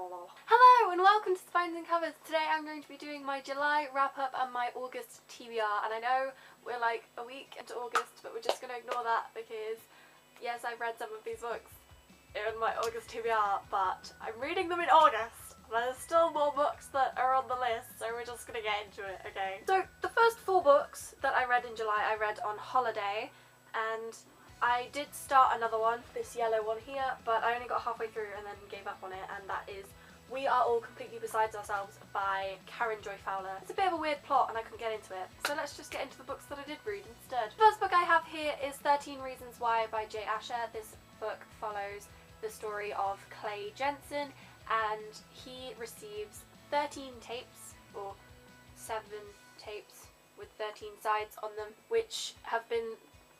Hello and welcome to Spines and Covers. Today I'm going to be doing my July wrap up and my August TBR, and I know we're like a week into August, but we're just going to ignore that because yes, I've read some of these books in my August TBR, but I'm reading them in August. There's still more books that are on the list, so we're just going to get into it, okay? So the first 4 books that I read in July I read on holiday, and I did start another one, this yellow one here, but I only got halfway through and then gave up on it, and that is We Are All Completely Besides Ourselves by Karen Joy Fowler. It's a bit of a weird plot and I couldn't get into it, so let's just get into the books that I did read instead. The first book I have here is 13 Reasons Why by Jay Asher. This book follows the story of Clay Jensen, and he receives 13 tapes, or 7 tapes with 13 sides on them, which have been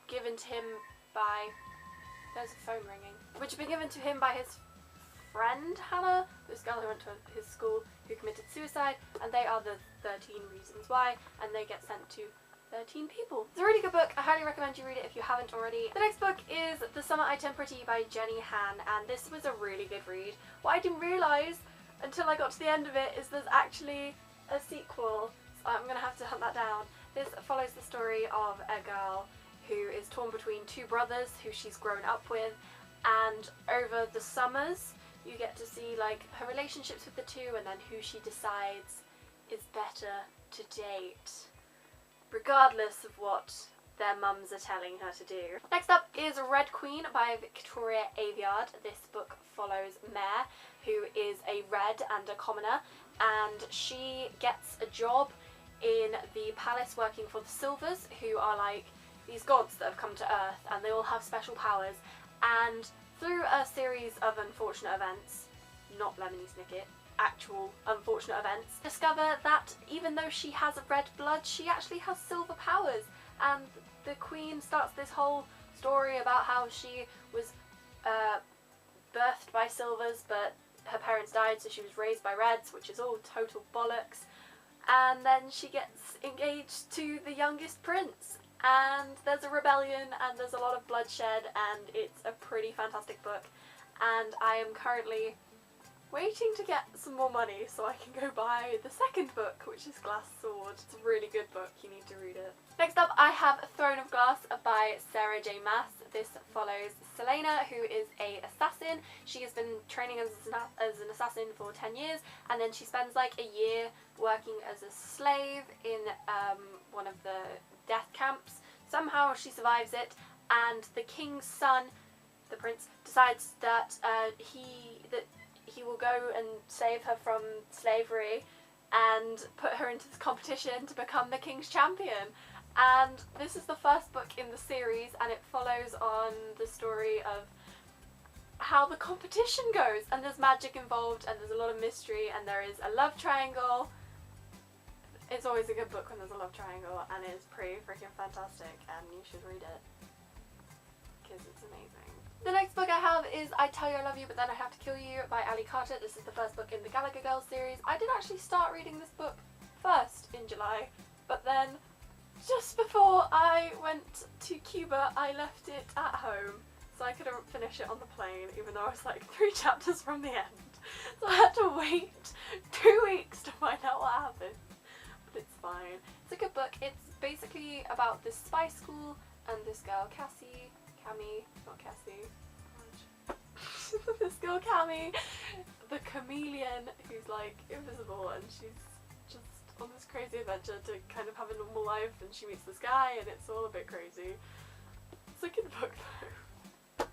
given to him by, there's a phone ringing, which have been given to him by his friend Hannah, this girl who went to his school who committed suicide, and they are the 13 Reasons Why, and they get sent to 13 people. It's a really good book. I highly recommend you read it if you haven't already. The next book is The Summer I Turned Pretty by Jenny Han, and this was a really good read. What I didn't realise until I got to the end of it is there's actually a sequel, so I'm going to have to hunt that down. This follows the story of a girl who is torn between 2 brothers who she's grown up with, and over the summers you get to see like her relationships with the 2 and then who she decides is better to date, regardless of what their mums are telling her to do. Next up is Red Queen by Victoria Aveyard. This book follows Mare, who is a red and a commoner, and she gets a job in the palace working for the Silvers, who are like these gods that have come to Earth, and they all have special powers, and through a series of unfortunate events, not Lemony Snicket, actual unfortunate events, discover that even though she has a red blood, she actually has silver powers, and the Queen starts this whole story about how she was birthed by Silvers, but her parents died, so she was raised by Reds, which is all total bollocks, and then she gets engaged to the youngest prince, and there's a rebellion and there's a lot of bloodshed, and it's a pretty fantastic book, and I am currently waiting to get some more money so I can go buy the second book, which is Glass Sword. It's a really good book, you need to read it. Next up I have Throne of Glass by Sarah J Maas. This follows Selena, who is an assassin. She has been training as an assassin for 10 years, and then she spends like a year working as a slave in one of the death camps. Somehow she survives it, and the king's son, the prince, decides that he will go and save her from slavery and put her into this competition to become the king's champion. And this is the first book in the series, and it follows on the story of how the competition goes, and there's magic involved, and there's a lot of mystery, and there is a love triangle. It's always a good book when there's a love triangle, and it's pretty freaking fantastic, and you should read it because it's amazing. The next book I have is I Tell You I Love You But Then I Have to Kill You by Ali Carter. This is the first book in the Gallagher Girls series. I did actually start reading this book first in July, but then just before I went to Cuba I left it at home so I couldn't finish it on the plane, even though I was like 3 chapters from the end. So I had to wait 2 weeks to find out what happened. But it's fine. It's a good book. It's basically about this spy school and this girl Cammy, this girl Cammy, the chameleon, who's like invisible, and she's just on this crazy adventure to kind of have a normal life, and she meets this guy and it's all a bit crazy. It's a good book though.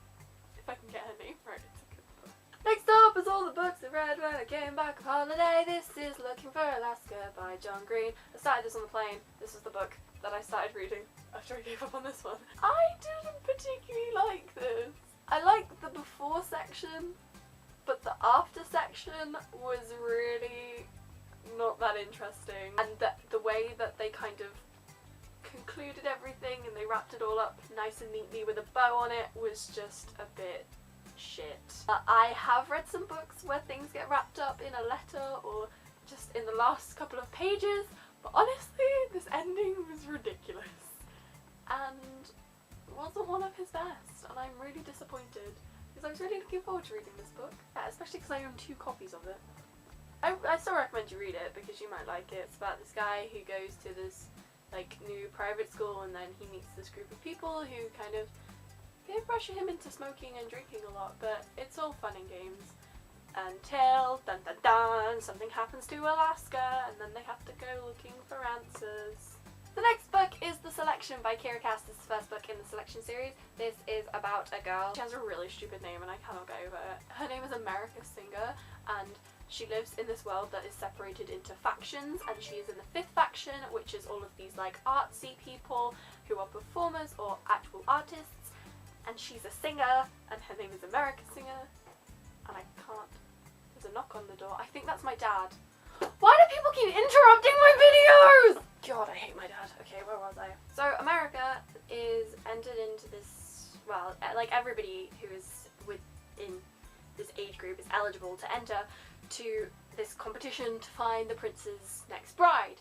If I can get her name right, it's a good book. Next up is all the books I read when I came back from holiday. This is Looking for Alaska by John Green. I started this on the plane. This was the book that I started reading after I gave up on this one. I didn't particularly like this. I liked the before section, but the after section was really not that interesting, and the way that they kind of concluded everything and they wrapped it all up nice and neatly with a bow on it was just a bit shit. I have read some books where things get wrapped up in a letter or just in the last couple of pages, but honestly this ending was ridiculous and wasn't one of his best, and I'm really disappointed. because I was really looking forward to reading this book. Yeah, especially because I own 2 copies of it. I still recommend you read it because you might like it. It's about this guy who goes to this like new private school, and then he meets this group of people who kind of pressure him into smoking and drinking a lot, but it's all fun and games. Until, dun dun dun, something happens to Alaska, and then they have to go looking for answers. The next book is The Selection by Kira Cass. This is the first book in the Selection series. This is about a girl. She has a really stupid name and I cannot get over it. Her name is America Singer, and she lives in this world that is separated into factions, and she is in the 5th faction, which is all of these like artsy people who are performers or actual artists, and she's a singer, and her name is America Singer, and I can't, there's a knock on the door. I think that's my dad. Why do people keep interrupting my videos? God, I hate my dad. Okay, where was I? So America is entered into this, well, like everybody who is within this age group is eligible to enter to this competition to find the prince's next bride,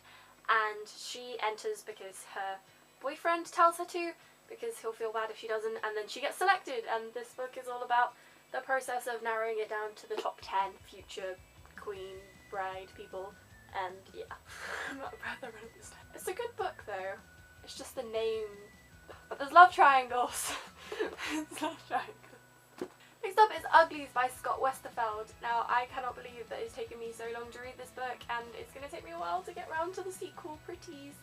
and she enters because her boyfriend tells her to, because he'll feel bad if she doesn't, and then she gets selected, and this book is all about the process of narrowing it down to the top 10 future queen bride people, and yeah. I'm not proud of this. It's a good book though, it's just the name, but there's love triangles. There's love triangles. Next up is Uglies by Scott Westerfeld. Now, I cannot believe that it's taken me so long to read this book, and it's going to take me a while to get round to the sequel, Pretties,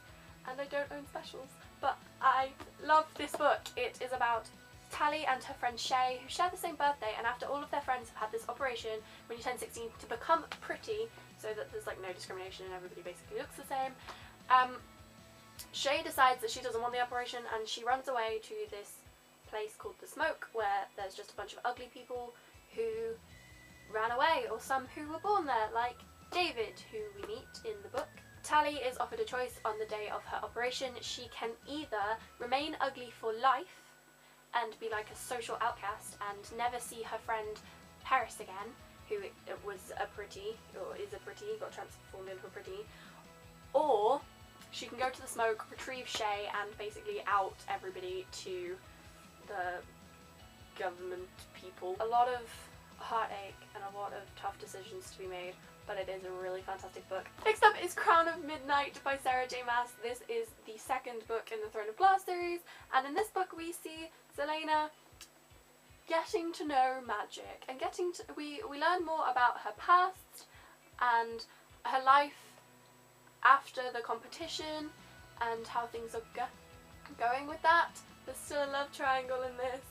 and I don't own specials. But I love this book. It is about Tally and her friend Shay, who share the same birthday, and after all of their friends have had this operation when you turn 16 to become pretty, so that there's like no discrimination and everybody basically looks the same, Shay decides that she doesn't want the operation, and she runs away to this place called The Smoke, where there's just a bunch of ugly people who ran away, or some who were born there, like David, who we meet in the book. Tally is offered a choice on the day of her operation. She can either remain ugly for life and be like a social outcast and never see her friend Paris again, who was a pretty, or is a pretty, got transformed into a pretty, or she can go to the Smoke, retrieve Shay, and basically out everybody to the government people. A lot of heartache and a lot of tough decisions to be made, but it is a really fantastic book. Next up is Crown of Midnight by Sarah J Maas. This is the 2nd book in the Throne of Glass series, and in this book we see Zelena getting to know magic, and we learn more about her past and her life after the competition and how things are going with that. There's still a love triangle in this.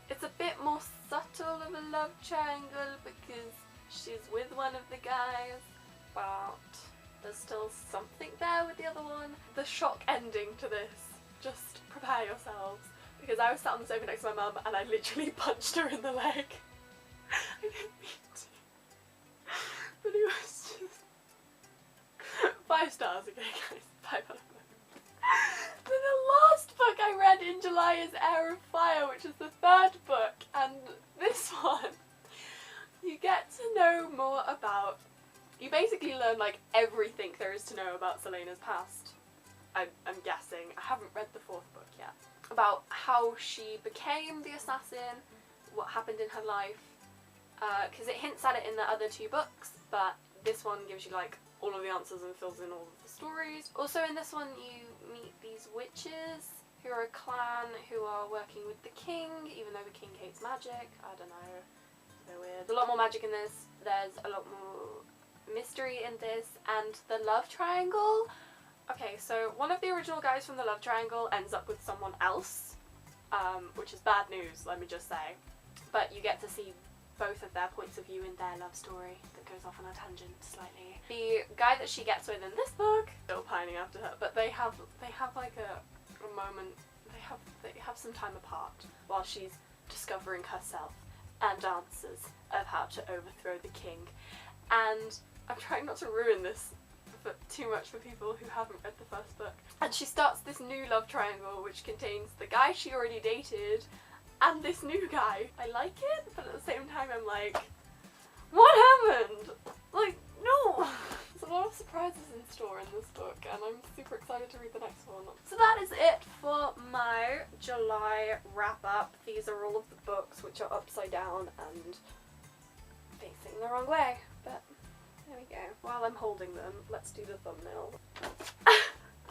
It's a bit more subtle of a love triangle because she's with one of the guys, but there's still something there with the other one. The shock ending to this, just prepare yourselves, because I was sat on the sofa next to my mum and I literally punched her in the leg. I didn't mean to, but it was just 5 stars, okay guys, 5 out of 5. Then the last book I read in July is Arrowfire, which is the 3rd book, and this one, you get to know more about, you basically learn like everything there is to know about Selena's past. I'm guessing, I haven't read the 4th book yet, about how she became the assassin, what happened in her life, because it hints at it in the other 2 books, but this one gives you like all of the answers and fills in all of the stories. Also in this one you meet these witches who are a clan who are working with the king, even though the king hates magic. I don't know, they're weird. There's a lot more magic in this, there's a lot more mystery in this, and the love triangle. Okay, so one of the original guys from the love triangle ends up with someone else, which is bad news, let me just say. But you get to see both of their points of view in their love story that goes off on a tangent slightly. The guy that she gets with in this book, still pining after her, but they have like a moment, they have some time apart while she's discovering herself and answers of how to overthrow the king. And I'm trying not to ruin this too much for people who haven't read the 1st book. And she starts this new love triangle which contains the guy she already dated and this new guy. I like it, but at the same time I'm like, what happened? Like, no! There's a lot of surprises. surprises in store in this book, and I'm super excited to read the next one. So that is it for my July wrap-up. These are all of the books which are upside down and facing the wrong way, but there we go. While I'm holding them, let's do the thumbnail.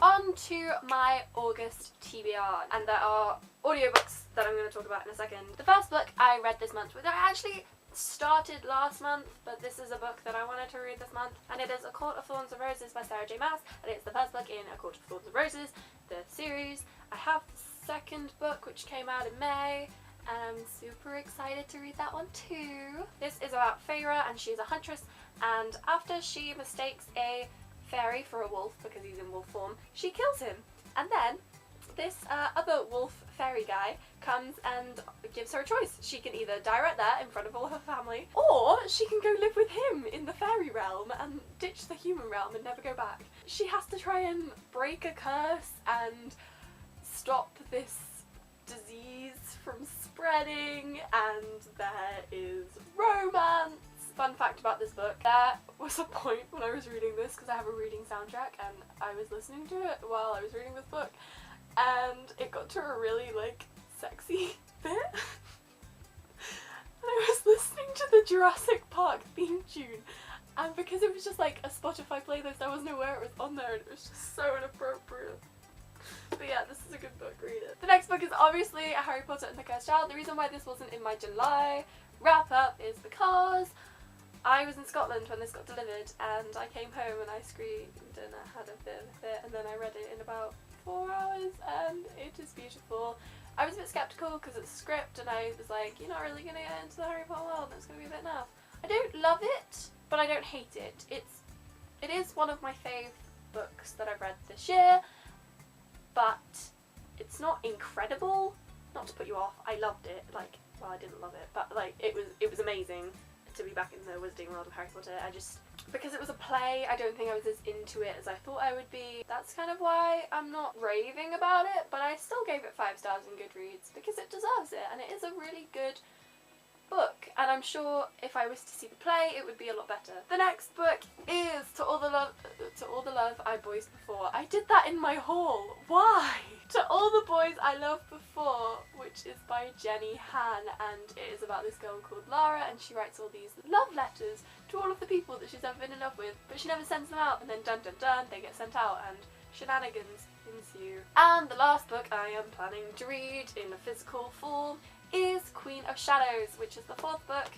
On to my August TBR, and there are audiobooks that I'm going to talk about in a second. The first book I read this month, which I actually started last month, but this is a book that I wanted to read this month, and it is A Court of Thorns and Roses by Sarah J Maas, and it's the first book in A Court of Thorns and Roses, the series. I have the second book which came out in May, and I'm super excited to read that one too. This is about Feyre, and she's a huntress, and after she mistakes a fairy for a wolf because he's in wolf form, she kills him, and then this other wolf fairy guy comes and gives her a choice. She can either die right there in front of all her family, or she can go live with him in the fairy realm and ditch the human realm and never go back. She has to try and break a curse and stop this disease from spreading, and there is romance. Fun fact about this book, there was a point when I was reading this, because I have a reading soundtrack, and I was listening to it while I was reading this book, and it got to a really, like, sexy bit. And I was listening to the Jurassic Park theme tune, and because it was just like a Spotify playlist, I wasn't aware it was on there, and it was just so inappropriate. But yeah, this is a good book, read it. The next book is obviously Harry Potter and the Cursed Child. The reason why this wasn't in my July wrap-up is because I was in Scotland when this got delivered, and I came home and I screamed and I had a bit of a fit, and then I read it in about 4 hours, and it is beautiful. I was a bit skeptical because it's a script, and I was like, you're not really going to get into the Harry Potter world, it's going to be a bit naff. I don't love it, but I don't hate it. It is one of my fave books that I've read this year, but it's not incredible. Not to put you off, I loved it. Like, well, I didn't love it, but like it was amazing to be back in the wizarding world of Harry Potter. Because it was a play, I don't think I was as into it as I thought I would be. That's kind of why I'm not raving about it, but I still gave it 5 stars in Goodreads because it deserves it, and it is a really good book, and I'm sure if I was to see the play it would be a lot better. The next book is To All the Love I Boys Before. I did that in my haul. Why? To All the Boys I Loved Before, which is by Jenny Han, and it is about this girl called Lara, and she writes all these love letters to all of the people that she's ever been in love with, but she never sends them out, and then dun dun dun, they get sent out and shenanigans ensue. And the last book I am planning to read in a physical form is Queen of Shadows, which is the 4th book,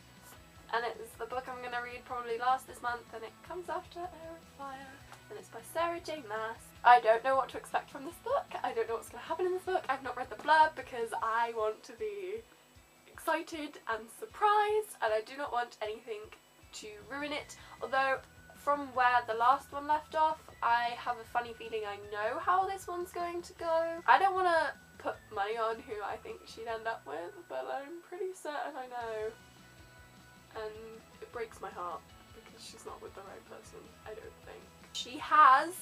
and it's the book I'm going to read probably last this month, and it comes after Arrowfire, and it's by Sarah J Maas. I don't know what to expect from this book. I don't know what's going to happen in this book. I've not read the blurb because I want to be excited and surprised, and I do not want anything to ruin it, although from where the last one left off, I have a funny feeling I know how this one's going to go. I don't want to put money on who I think she'd end up with, but I'm pretty certain I know, and it breaks my heart because she's not with the right person, I don't think. She has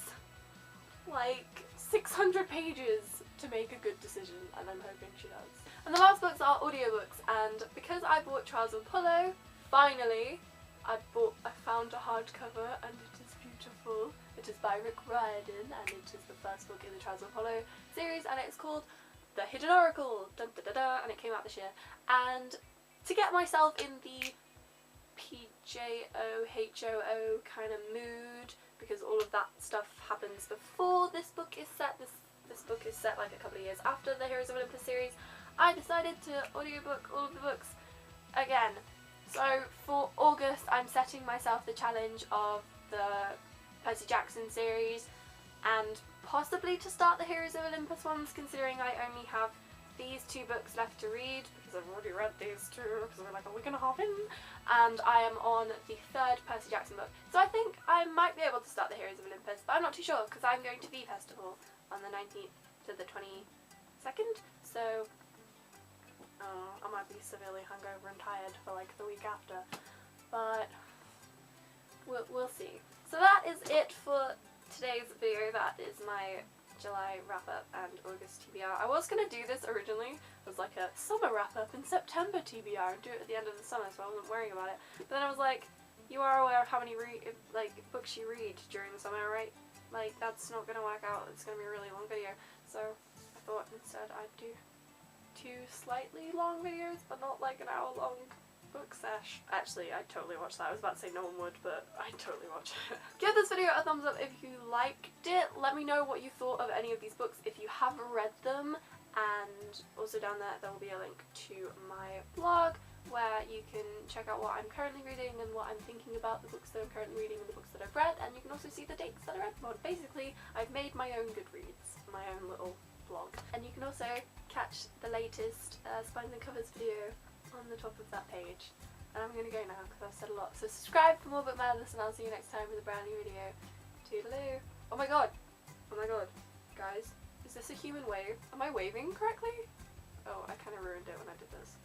like 600 pages to make a good decision, and I'm hoping she does. And the last books are audiobooks, and because I bought Trials of Apollo, finally I found a hardcover, and it is beautiful. It is by Rick Riordan, and it is the first book in the Trials of Apollo series, and it's called The Hidden Oracle, dun, da, da, da, and it came out this year. And to get myself in the PJOHOO kind of mood, because all of that stuff happens before this book is set, this book is set like a couple of years after the Heroes of Olympus series, I decided to audiobook all of the books again. So for August I'm setting myself the challenge of the Percy Jackson series, and possibly to start the Heroes of Olympus ones, considering I only have these 2 books left to read, because I've already read these 2 because we're like a week and a half in, and I am on the 3rd Percy Jackson book. So I think I might be able to start the Heroes of Olympus, but I'm not too sure because I'm going to V Festival on the 19th to the 22nd, so I might be severely hungover and tired for like the week after, but we'll see. So that is it for today's video. That is my July wrap-up and August TBR. I was going to do this originally as like a summer wrap-up and September TBR and do it at the end of the summer, so I wasn't worrying about it. But then I was like, You are aware of how many books you read during the summer, right? Like, that's not gonna work out. It's gonna be a really long video. So I thought instead I'd do 2 slightly long videos, but not like an hour long book sesh. Actually, I'd totally watch that. I was about to say no one would, but I'd totally watch it. Give this video a thumbs up if you liked it. Let me know what you thought of any of these books if you have read them. And also down there will be a link to my blog where you can check out what I'm currently reading and what I'm thinking about the books that I'm currently reading and the books that I've read, and you can also see the dates that I read them on. Basically, I've made my own Goodreads, my own little blog. And you can also catch the latest Spines and Covers video on the top of that page. And I'm gonna go now because I've said a lot. So subscribe for more Book Madness, and I'll see you next time with a brand new video. Toodaloo. Oh my god. Oh my god. Guys, is this a human wave? Am I waving correctly? Oh, I kind of ruined it when I did this.